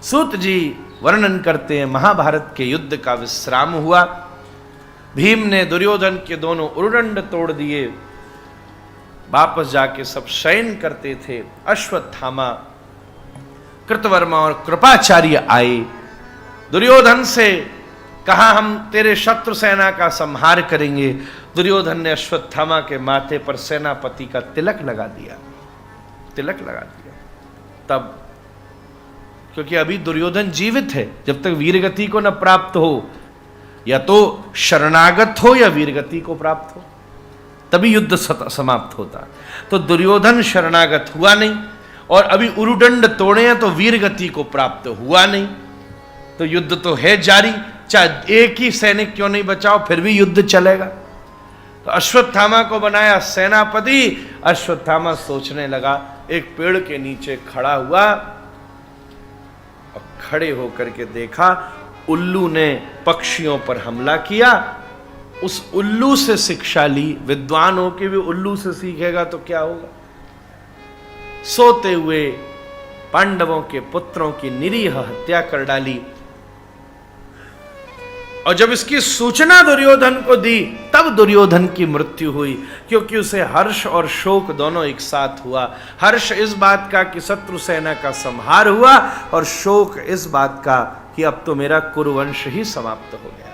सूत जी वर्णन करते हैं, महाभारत के युद्ध का विश्राम हुआ। भीम ने दुर्योधन के दोनों उरुदंड तोड़ दिए। वापस जाके सब शयन करते थे। अश्वत्थामा, कृतवर्मा और कृपाचार्य आए। दुर्योधन से कहा हम तेरे शत्रु सेना का संहार करेंगे। दुर्योधन ने अश्वत्थामा के माथे पर सेनापति का तिलक लगा दिया। तब, क्योंकि अभी दुर्योधन जीवित है, जब तक वीरगति को न प्राप्त हो, या तो शरणागत हो या वीरगति को प्राप्त हो, तभी युद्ध समाप्त होता। तो दुर्योधन शरणागत हुआ नहीं और अभी उरुदंड तोड़े हैं तो वीरगति को प्राप्त हुआ नहीं। तो युद्ध तो है जारी, चाहे एक ही सैनिक क्यों नहीं बचाओ, फिर भी युद्ध चलेगा। तो अश्वत्थामा को बनाया सेनापति। अश्वत्थामा सोचने लगा, एक पेड़ के नीचे खड़ा हुआ और खड़े होकर के देखा उल्लू ने पक्षियों पर हमला किया। उस उल्लू से शिक्षा ली। विद्वान हो के भी उल्लू से सीखेगा तो क्या होगा। सोते हुए पांडवों के पुत्रों की निरीह हत्या कर डाली। और जब इसकी सूचना दुर्योधन को दी, तब दुर्योधन की मृत्यु हुई, क्योंकि उसे हर्ष और शोक दोनों एक साथ हुआ। हर्ष इस बात का कि शत्रु सेना का संहार हुआ, और शोक इस बात का कि अब तो मेरा कुरुवंश ही समाप्त हो गया।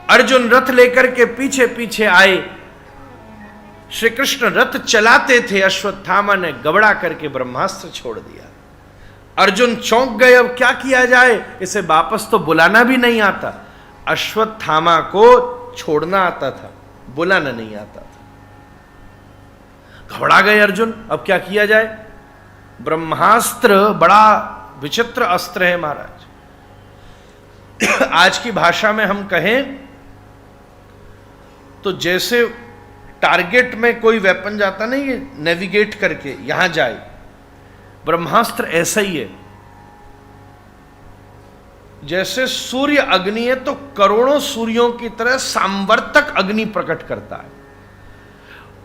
अर्जुन रथ लेकर के पीछे पीछे आए। श्री कृष्ण रथ चलाते थे। अश्वत्थामा ने गबड़ा करके ब्रह्मास्त्र छोड़ दिया। अर्जुन चौंक गए, अब क्या किया जाए, इसे वापस तो बुलाना भी नहीं आता। अश्वत्थामा को छोड़ना आता था, बुलाना नहीं आता था। घबरा गए अर्जुन, अब क्या किया जाए। ब्रह्मास्त्र बड़ा विचित्र अस्त्र है महाराज। आज की भाषा में हम कहें तो जैसे टारगेट में कोई वेपन जाता नहीं है नेविगेट करके यहां जाए, ब्रह्मास्त्र ऐसा ही है। जैसे सूर्य अग्नि है तो करोड़ों सूर्यों की तरह सांवर्तक अग्नि प्रकट करता है,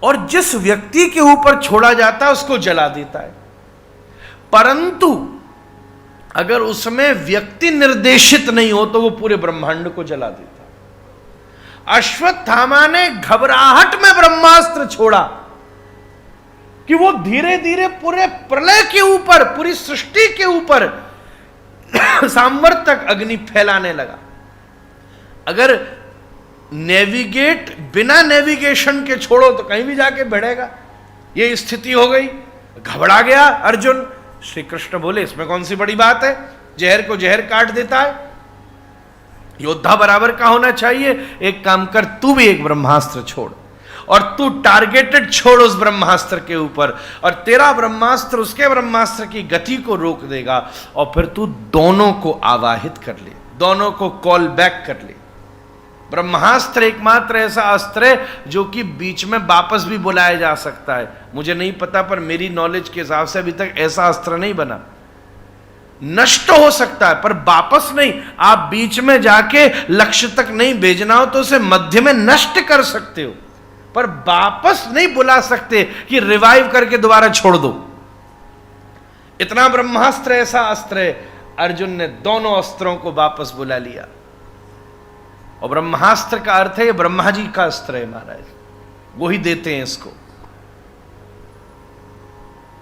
और जिस व्यक्ति के ऊपर छोड़ा जाता है उसको जला देता है। परंतु अगर उसमें व्यक्ति निर्देशित नहीं हो तो वो पूरे ब्रह्मांड को जला देता है। अश्वत्थामा ने घबराहट में ब्रह्मास्त्र छोड़ा कि वो धीरे धीरे पूरे प्रलय के ऊपर, पूरी सृष्टि के ऊपर सांवर्तक अग्नि फैलाने लगा। अगर नेविगेट बिना नेविगेशन के छोड़ो तो कहीं भी जाके बढ़ेगा। ये स्थिति हो गई। घबरा गया अर्जुन। श्री कृष्ण बोले, इसमें कौन सी बड़ी बात है, जहर को जहर काट देता है, योद्धा बराबर का होना चाहिए। एक काम कर, तू भी एक ब्रह्मास्त्र छोड़, और तू टारगेटेड छोड़ उस ब्रह्मास्त्र के ऊपर, और तेरा ब्रह्मास्त्र उसके ब्रह्मास्त्र की गति को रोक देगा, और फिर तू दोनों को आवाहित कर ले, दोनों को कॉल बैक कर ले। ब्रह्मास्त्र एकमात्र ऐसा अस्त्र है जो कि बीच में वापस भी बुलाया जा सकता है। मुझे नहीं पता, पर मेरी नॉलेज के हिसाब से अभी तक ऐसा अस्त्र नहीं बना। नष्ट हो सकता है पर वापस नहीं। आप बीच में जाके लक्ष्य तक नहीं भेजना हो तो उसे मध्य में नष्ट कर सकते हो, पर वापस नहीं बुला सकते कि रिवाइव करके दोबारा छोड़ दो। इतना ब्रह्मास्त्र ऐसा अस्त्र है। अर्जुन ने दोनों अस्त्रों को वापस बुला लिया। और ब्रह्मास्त्र का अर्थ है ब्रह्मा जी का अस्त्र है महाराज, वो ही देते हैं इसको।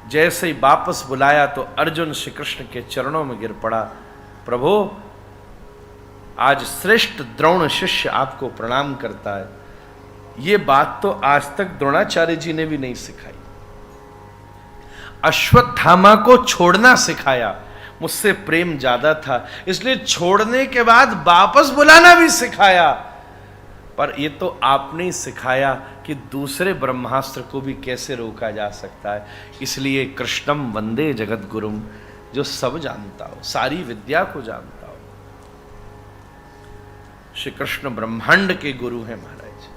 जैसे ही वापस बुलाया तो अर्जुन श्री कृष्ण के चरणों में गिर पड़ा। प्रभु, आज श्रेष्ठ द्रोण शिष्य आपको प्रणाम करता है। ये बात तो आज तक द्रोणाचार्य जी ने भी नहीं सिखाई। अश्वत्थामा को छोड़ना सिखाया, मुझसे प्रेम ज्यादा था इसलिए छोड़ने के बाद वापस बुलाना भी सिखाया। पर ये तो आपने ही सिखाया कि दूसरे ब्रह्मास्त्र को भी कैसे रोका जा सकता है। इसलिए कृष्णम वंदे जगत गुरुम, जो सब जानता हो, सारी विद्या को जानता हो। श्री कृष्ण ब्रह्मांड के गुरु हैं महाराज।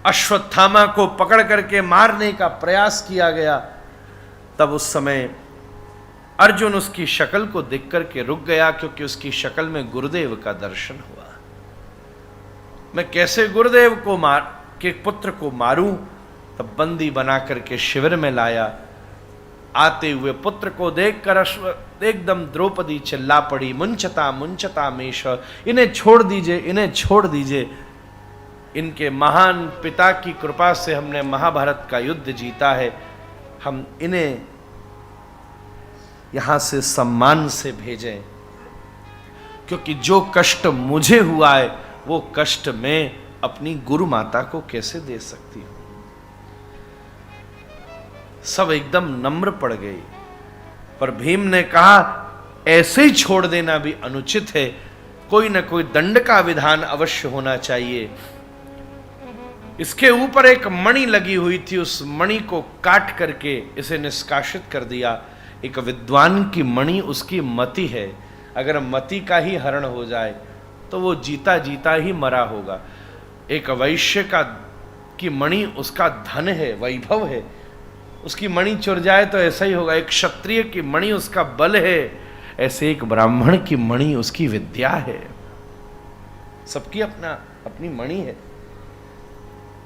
अश्वत्थामा को पकड़ करके मारने का प्रयास किया गया। तब उस समय अर्जुन उसकी शक्ल को देख करके रुक गया, क्योंकि उसकी शक्ल में गुरुदेव का दर्शन हुआ। मैं कैसे गुरुदेव को के पुत्र को मारूं। तब बंदी बना करके शिविर में लाया आते हुए पुत्र को देखकर एकदम द्रौपदी चिल्ला पड़ी, मुंचता मुंचता मेष, इन्हें छोड़ दीजिए, इन्हें छोड़ दीजिए। इनके महान पिता की कृपा से हमने महाभारत का युद्ध जीता है, हम इन्हें यहां से सम्मान से भेजें, क्योंकि जो कष्ट मुझे हुआ है वो कष्ट मैं अपनी गुरु माता को कैसे दे सकती हूं। सब एकदम नम्र पड़ गए, पर भीम ने कहा ऐसे ही छोड़ देना भी अनुचित है, कोई न कोई दंड का विधान अवश्य होना चाहिए। इसके ऊपर एक मणि लगी हुई थी, उस मणि को काट करके इसे निष्कासित कर दिया। एक विद्वान की मणि उसकी मति है, अगर मति का ही हरण हो जाए तो वो जीता जीता ही मरा होगा। एक वैश्य की मणि उसका धन है, वैभव है, उसकी मणि चुर जाए तो ऐसा ही होगा। एक क्षत्रिय की मणि उसका बल है, ऐसे एक ब्राह्मण की मणि उसकी विद्या है। सबकी अपना अपनी मणि है।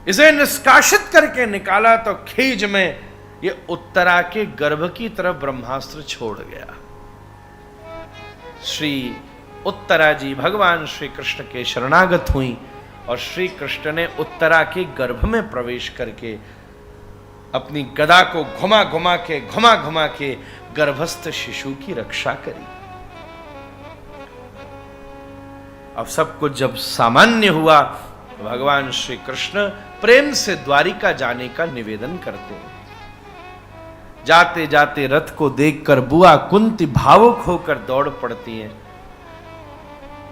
इसे निष्कासित करके निकाला तो खीज में ये उत्तरा के गर्भ की तरफ ब्रह्मास्त्र छोड़ गया। श्री उत्तरा जी भगवान श्री कृष्ण के शरणागत हुई और श्री कृष्ण ने उत्तरा के गर्भ में प्रवेश करके अपनी गदा को घुमा घुमा के गर्भस्थ शिशु की रक्षा करी। अब सब कुछ जब सामान्य हुआ, भगवान श्री कृष्ण प्रेम से द्वारिका जाने का निवेदन करते हैं। जाते जाते रथ को देखकर बुआ कुंती भावुक होकर दौड़ पड़ती हैं।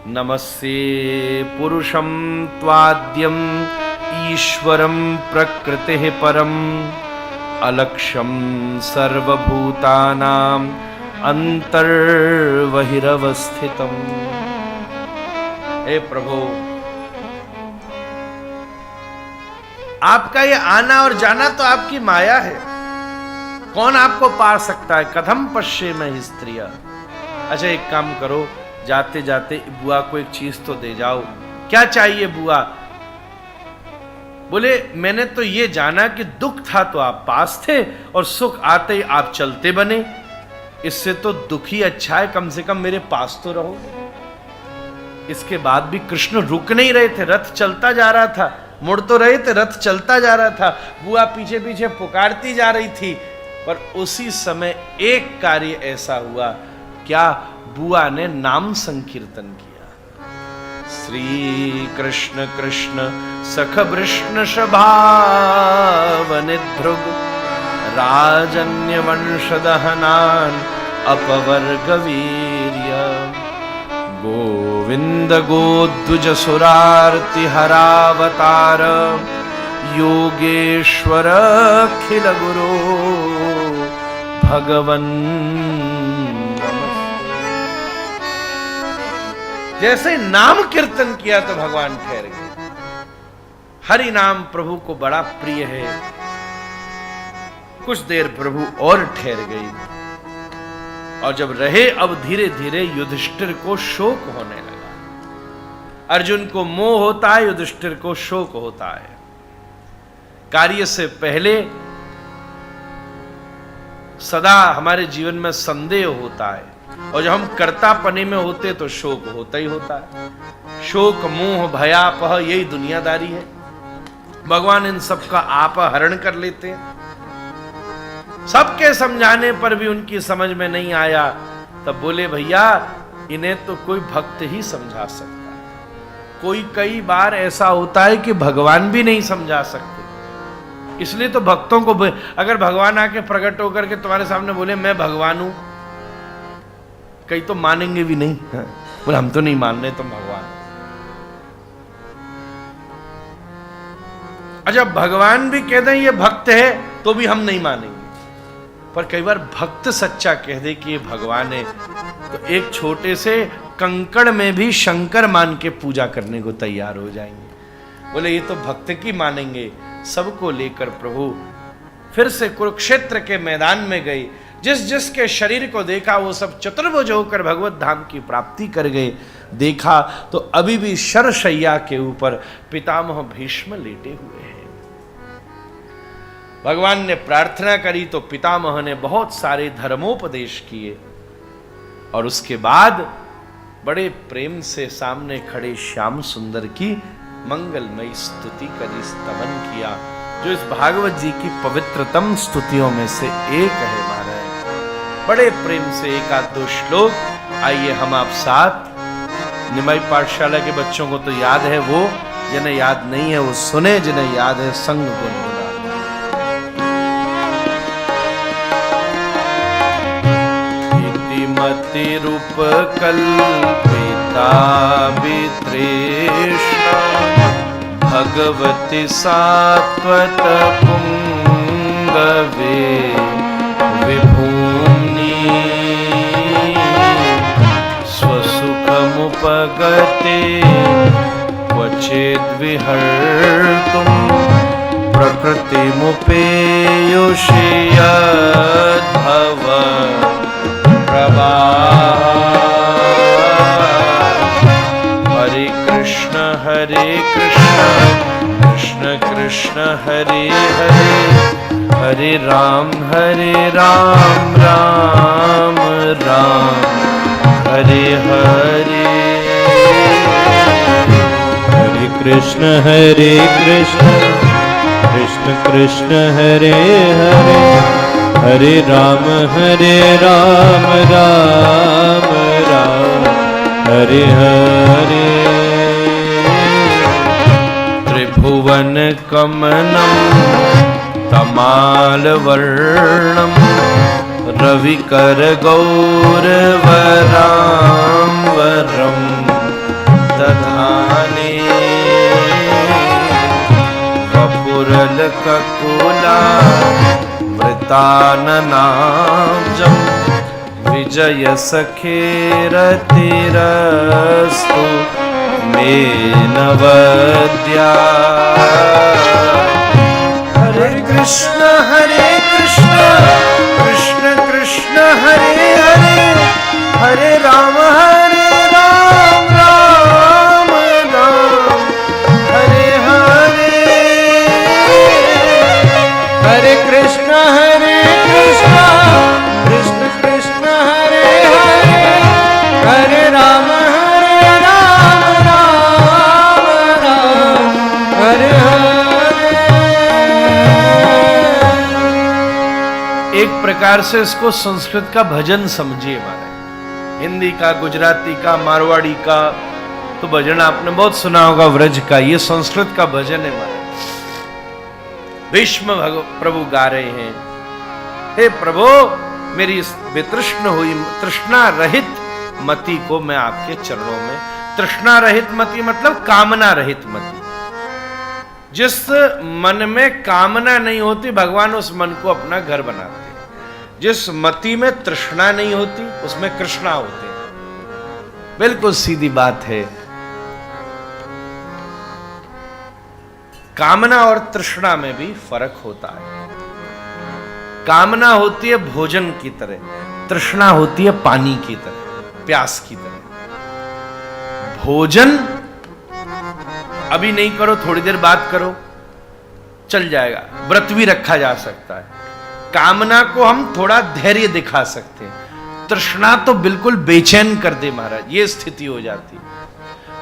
नमस्ते पुरुषं त्वाद्यम ईश्वरं प्रकृतिः परम अलक्ष्यं सर्वभूतानां अंतर्बहिरवस्थितम्। हे प्रभु, आपका ये आना और जाना तो आपकी माया है, कौन आपको पा सकता है। कथम पश्ये में स्त्रिया। अच्छा एक काम करो, जाते जाते बुआ को एक चीज तो दे जाओ। क्या चाहिए बुआ? बोले मैंने तो ये जाना कि दुख था तो आप पास थे और सुख आते ही आप चलते बने, इससे तो दुख ही अच्छा है, कम से कम मेरे पास तो रहो। इसके बाद भी कृष्ण रुक नहीं रहे थे, रथ चलता जा रहा था, मुड़ तो रहे थे, रथ चलता जा रहा था। बुआ पीछे पीछे पुकारती जा रही थी, पर उसी समय एक कार्य ऐसा हुआ, क्या बुआ ने नाम संकीर्तन किया। श्री कृष्ण कृष्ण सख वृष्ण शभावनिध्रुग राजन्य वंशदहनान अपवर्ग वीर्य गोविंद गोद्विज सुरार्ति हरावतार योगेश्वर अखिल गुरु भगवन। जैसे नाम कीर्तन किया तो भगवान ठहर गए। हरि नाम प्रभु को बड़ा प्रिय है। कुछ देर प्रभु और ठहर गई, और जब रहे अब धीरे धीरे युधिष्ठिर को शोक होने लगा। अर्जुन को मोह होता है, युधिष्ठिर को शोक होता है। कार्य से पहले सदा हमारे जीवन में संदेह होता है, और जब हम कर्तापने में होते तो शोक होता ही होता है। शोक मोह भयापह यही दुनियादारी है। भगवान इन सब का आप हरण कर लेते हैं। सबके समझाने पर भी उनकी समझ में नहीं आया, तब बोले भैया इन्हें तो कोई भक्त ही समझा सकता है। कोई कई बार ऐसा होता है कि भगवान भी नहीं समझा सकते, इसलिए तो भक्तों को अगर भगवान आके प्रकट होकर के तुम्हारे सामने बोले मैं भगवान हूं, कई तो मानेंगे भी नहीं। बोले हम तो नहीं मान रहे तुम भगवान। अच्छा भगवान भी कहते हैं ये भक्त है तो भी हम नहीं मानेंगे, पर कई बार भक्त सच्चा कह दे कि ये भगवान है तो एक छोटे से कंकड़ में भी शंकर मान के पूजा करने को तैयार हो जाएंगे। बोले ये तो भक्त की मानेंगे। सबको लेकर प्रभु फिर से कुरुक्षेत्र के मैदान में गए। जिस जिसके शरीर को देखा वो सब चतुर्भुज होकर भगवत धाम की प्राप्ति कर गए। देखा तो अभी भी शरशैया के ऊपर पितामह भीष्म लेटे हुए हैं। भगवान ने प्रार्थना करी तो पितामह ने बहुत सारे धर्मोपदेश किए और उसके बाद बड़े प्रेम से सामने खड़े श्याम सुंदर की मंगलमयी स्तुति करी, स्तवन किया, जो इस भागवत जी की पवित्रतम स्तुतियों में से एक है महाराज। बड़े प्रेम से एक आध दो श्लोक आइए हम आप साथ, निमाई पाठशाला के बच्चों को तो याद है, वो जिन्हें याद नहीं है वो सुने, जिन्हें याद है संग गुनगुना। मति रूप कल्पिता वितृष्णा भगवती सात्वत पुंगवे विभूम्नि स्वसुखमुपगते क्वचिद् विहर्तुं प्रकृतिमुपेयुषि यद्भव हरे कृष्ण कृष्ण कृष्ण हरे हरे, हरे राम राम राम हरे हरे। हरे कृष्ण कृष्ण कृष्ण हरे हरे, हरे राम राम राम हरे हरे। त्रिभुवन कमनं तमालवर्णं रविकर गौरवराम्बरं दधाने वपुरलककुला वृताननाब्जं विजय सखेरतिरस्तु मे नवद्या। हरे कृष्ण कृष्ण कृष्ण हरे हरे, हरे राम राम राम हरे हरे। हरे कृष्ण कृष्ण कृष्ण हरे हरे, हरे राम हरे हरे। एक प्रकार से इसको संस्कृत का भजन समझिए महाराज। हिंदी का, गुजराती का, मारवाड़ी का तो भजन आपने बहुत सुना होगा, व्रज का, ये संस्कृत का भजन है महाराज। भीष्म प्रभु गा रहे हैं, हे प्रभु मेरी वितृष्ण हुई तृष्णा रहित मति को मैं आपके चरणों में, तृष्णा रहित मति मतलब कामना रहित मति, जिस मन में कामना नहीं होती भगवान उस मन को अपना घर बनाते हैं। जिस मति में तृष्णा नहीं होती उसमें कृष्णा होते हैं। बिल्कुल सीधी बात है। कामना और तृष्णा में भी फर्क होता है। कामना होती है भोजन की तरह, तृष्णा होती है पानी की तरह, प्यास की तरह। भोजन अभी नहीं करो, थोड़ी देर बाद करो, चल जाएगा, व्रत भी रखा जा सकता है। कामना को हम थोड़ा धैर्य दिखा सकते हैं, तृष्णा तो बिल्कुल बेचैन कर दे महाराज, ये स्थिति हो जाती है।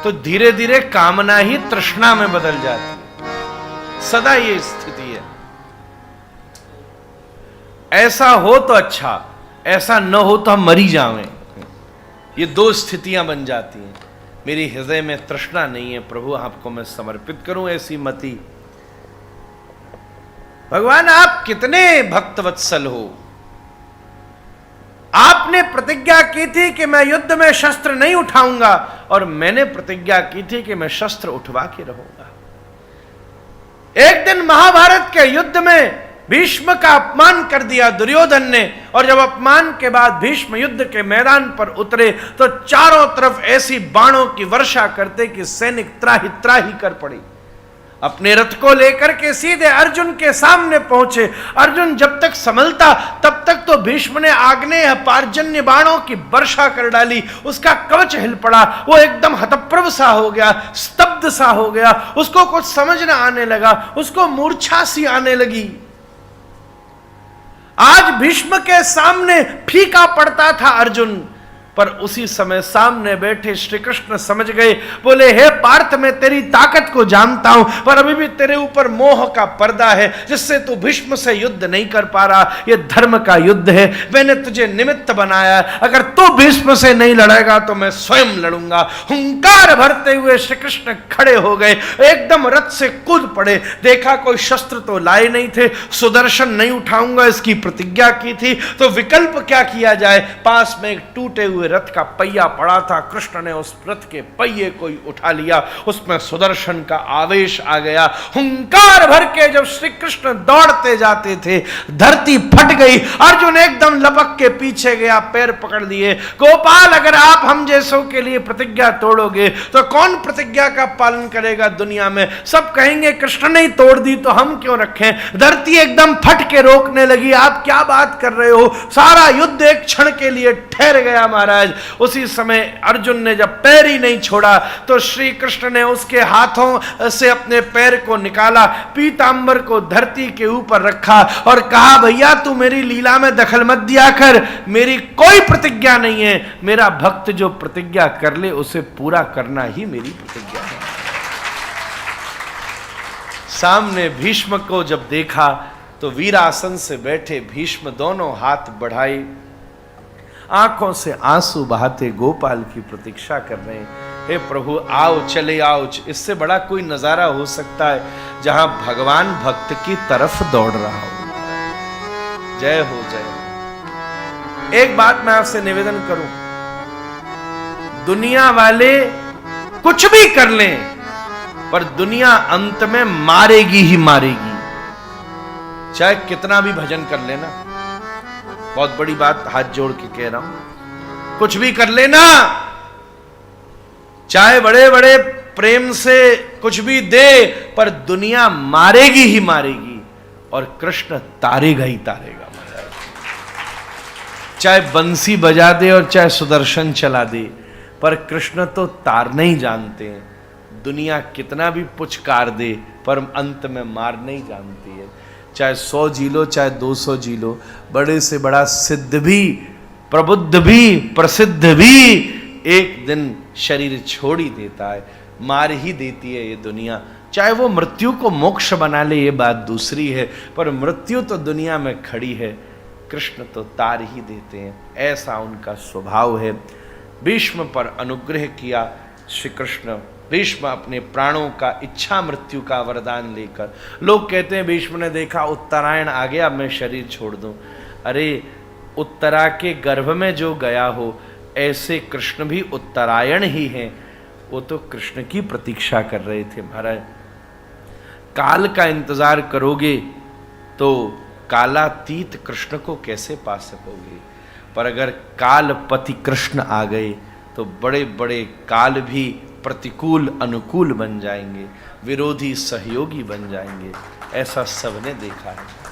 तो धीरे धीरे कामना ही तृष्णा में बदल जाती है, सदा ये स्थिति है। ऐसा हो तो अच्छा, ऐसा न हो तो हम मरी जावें। ये दो स्थितियां बन जाती हैं। मेरी हृदय में तृष्णा नहीं है, प्रभु आपको मैं समर्पित करूं ऐसी मति। भगवान आप कितने भक्तवत्सल हो। आपने प्रतिज्ञा की थी कि मैं युद्ध में शस्त्र नहीं उठाऊंगा, और मैंने प्रतिज्ञा की थी कि मैं शस्त्र उठवा के रहूंगा। एक दिन महाभारत के युद्ध में भीष्म का अपमान कर दिया दुर्योधन ने, और जब अपमान के बाद भीष्म युद्ध के मैदान पर उतरे तो चारों तरफ ऐसी बाणों की वर्षा करते कि सैनिक त्राही त्राही कर पड़ी। अपने रथ को लेकर के सीधे अर्जुन के सामने पहुंचे। अर्जुन जब तक संभलता तब तक तो भीष्म ने आग्नेय पार्जन्य बाणों की वर्षा कर डाली। उसका कवच हिल पड़ा, वो एकदम हतप्रभ सा हो गया, स्तब्ध सा हो गया, उसको कुछ समझ ना आने लगा, उसको मूर्छा सी आने लगी। आज भीष्म के सामने फीका पड़ता था अर्जुन, पर उसी समय सामने बैठे श्री कृष्ण समझ गए, बोले हे पार्थ मैं तेरी ताकत को जानता हूं, पर अभी भी तेरे ऊपर मोह का पर्दा है जिससे तू भीष्म से युद्ध नहीं कर पा रहा। यह धर्म का युद्ध है, मैंने तुझे निमित्त बनाया, अगर तू भीष्म से नहीं लड़ेगा तो मैं स्वयं लड़ूंगा। हुंकार भरते हुए श्री कृष्ण खड़े हो गए, एकदम रथ से कूद पड़े। देखा कोई शस्त्र तो लाए नहीं थे, सुदर्शन नहीं उठाऊंगा इसकी प्रतिज्ञा की थी, तो विकल्प क्या किया जाए। पास में एक टूटे हुए रथ का पहिया पड़ा था, कृष्ण ने उस रथ के पहिए को ही उठा लिया, उसमें सुदर्शन का आवेश आ गया। हुंकार भर के जब श्री कृष्ण दौड़ते जाते थे, धरती फट गई। अर्जुन एकदम लपक के पीछे गया, पैर पकड़ लिए। गोपाल अगर आप हम जैसों के लिए प्रतिज्ञा तोड़ोगे तो कौन प्रतिज्ञा का पालन करेगा दुनिया में? सब कहेंगे कृष्ण ने तोड़ दी तो हम क्यों रखें। धरती एकदम फट के रोकने लगी, आप क्या बात कर रहे हो, सारा युद्ध एक क्षण के लिए ठहर गया महाराज। उसी समय अर्जुन ने जब पैर ही नहीं छोड़ा तो श्री कृष्ण ने उसके हाथों से अपने पैर को निकाला, पीतांबर को धरती के ऊपर रखा और कहा भैया तू मेरी लीला में दखल मत दिया कर, मेरी कोई प्रतिज्ञा नहीं है, मेरा भक्त जो प्रतिज्ञा कर ले उसे पूरा करना ही मेरी प्रतिज्ञा है। सामने भीष्म को जब देखा तो वीरासन से बैठे भीष्म दोनों हाथ बढ़ाए, आंखों से आंसू बहाते गोपाल की प्रतीक्षा कर रहे हैं। हे प्रभु आओ, चले आओ। इससे बड़ा कोई नजारा हो सकता है जहां भगवान भक्त की तरफ दौड़ रहा हो। जय हो जय हो। एक बात मैं आपसे निवेदन करूं, दुनिया वाले कुछ भी कर लें पर दुनिया अंत में मारेगी ही मारेगी, चाहे कितना भी भजन कर लेना। बहुत बड़ी बात हाथ जोड़ के कह रहा हूं, कुछ भी कर लेना, चाहे बड़े बड़े प्रेम से कुछ भी दे, पर दुनिया मारेगी ही मारेगी और कृष्ण तारेगा ही तारेगा। चाहे बंसी बजा दे और चाहे सुदर्शन चला दे, पर कृष्ण तो तारने ही जानते हैं। दुनिया कितना भी पुचकार दे पर अंत में मार नहीं जानती है। चाहे 100 जी लो चाहे 200 जी लो, बड़े से बड़ा सिद्ध भी, प्रबुद्ध भी, प्रसिद्ध भी एक दिन शरीर छोड़ ही देता है, मार ही देती है ये दुनिया। चाहे वो मृत्यु को मोक्ष बना ले ये बात दूसरी है, पर मृत्यु तो दुनिया में खड़ी है, कृष्ण तो तार ही देते हैं, ऐसा उनका स्वभाव है। भीष्म पर अनुग्रह किया श्री कृष्ण। भीष्म अपने प्राणों का इच्छा मृत्यु का वरदान लेकर, लोग कहते हैं भीष्म ने देखा उत्तरायण आ गया मैं शरीर छोड़ दूं। अरे उत्तरा के गर्भ में जो गया हो, ऐसे कृष्ण भी उत्तरायण ही हैं। वो तो कृष्ण की प्रतीक्षा कर रहे थे महाराज। काल का इंतजार करोगे तो कालातीत कृष्ण को कैसे पा सकोगे, पर अगर कालपति कृष्ण आ गए तो बड़े बड़े काल भी प्रतिकूल अनुकूल बन जाएंगे, विरोधी सहयोगी बन जाएंगे। ऐसा सबने देखा है।